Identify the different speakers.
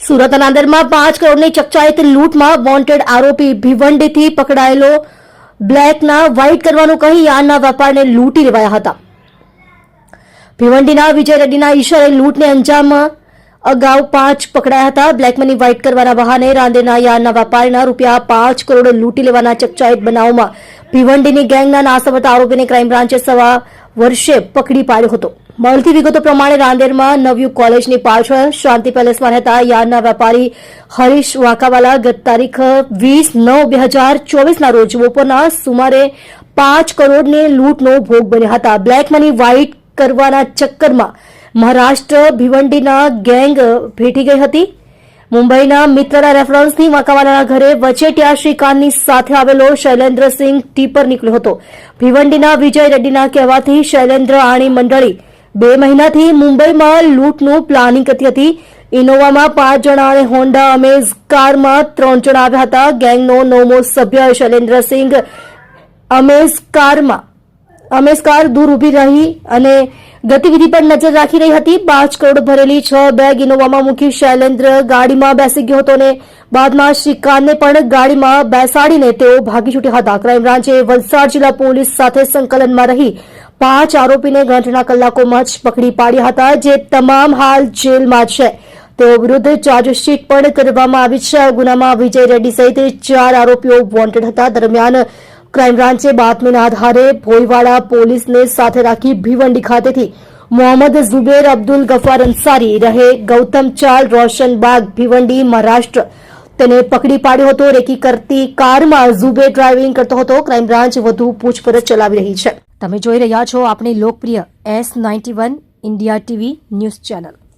Speaker 1: સુરત નાંદેડમાં 5 કરોડની ચકચારિત લૂંટમાં વોન્ટેડ આરોપી ભિવંડીથી પકડાયેલો બ્લેકના વ્હાઇટ કરવાનું કહી યાર્ડના વેપારને લૂંટી લેવાયા હતા. ભિવંડીના વિજય રેડ્ડીના ઈશારે લૂંટને અંજામ અગાઉ 5 પકડાયા હતા. બ્લેક મની વ્હાઇટ કરવાના બહાને રાંદેરના યાર્ડના વેપારીના રૂપિયા 5 કરોડ લૂંટી લેવાના ચકચારિત બનાવમાં ભિવંડીની ગેંગના નાસમતા આરોપીને ક્રાઇમ બ્રાન્ચે સવા વર્ષે પકડી પાડ્યો હતો. મળતી વિગતો પ્રમાણે રાંદેરમાં નવયુગ કોલેજની પાછળ શાંતિ પેલેસમાં રહેતા યાર્ડના વેપારી હરીશ વાકાવાલા ગત તારીખ 20/9/2024ના રોજ બપોરના સુમારે 5 કરોડની લૂંટનો ભોગ બન્યા હતા. બ્લેક મની વ્હાઇટ કરવાના ચક્કરમાં મહારાષ્ટ્ર ભિવંડીના ગેંગ ભેટી ગઈ હતી. મુંબઈના મિત્રના રેફરન્સથી વાકાવાલાના ઘરે વચેટિયા શ્રીકાંતની સાથે આવેલો શૈલેન્દ્રસિંહ ટીપર નીકળ્યો હતો. ભિવંડીના વિજય રેડ્ડીના કહેવાથી શૈલેન્દ્ર આણી મંડળી 2 મહિનાથી મુંબઈમાં લૂંટનું પ્લાનિંગ કરતી હતી. ઇનોવામાં 5 જણા અને હોન્ડા અમેઝ કારમાં 3 જણા આવ્યા હતા. ગેંગનો 9મો સભ્ય શૈલેન્દ્રસિંહ અમેઝ કાર દૂર ઉભી રહી અને ગતિવિધિ પર નજર રાખી રહી હતી. 5 કરોડ ભરેલી 6 બેગ ઇનોવામાં મૂકી શૈલેન્દ્ર ગાડીમાં બેસી ગયો હતો અને બાદમાં શ્રીકાંતને પણ ગાડીમાં બેસાડીને તેઓ ભાગી છૂટ્યા હતા. ક્રાઇમ બ્રાન્ચે વલસાડ જિલ્લા પોલીસ સાથે સંકલનમાં રહી 5 આરોપીને ગણતરીના કલાકોમાં જ પકડી પાડ્યા હતા, જે તમામ હાલ જેલમાં છે. તેઓ વિરુદ્ધ ચાર્જશીટ પણ કરવામાં આવી છે. ગુનામાં વિજય રેડ્ડી સહિત 4 આરોપીઓ વોન્ટેડ હતા. દરમિયાન ક્રાઇમ બ્રાન્ચે બાતમીના આધારે ભોઈવાડા પોલીસને સાથે રાખી ભિવંડી ખાતેથી મોહમ્મદ ઝુબેર અબ્દુલ ગફાર અંસારી રહે ગૌતમ ચાલ રોશનબાગ ભિવંડી મહારાષ્ટ્ર તેને પકડી પાડ્યો હતો. રેકી કરતી કારમાં ઝુબેર ડ્રાઇવિંગ કરતો હતો. ક્રાઇમ બ્રાન્ચ વધુ પૂછપરછ ચલાવી રહી છે. તમે જોઈ રહ્યા છો આપણી લોકપ્રિય S91 India TV news channel.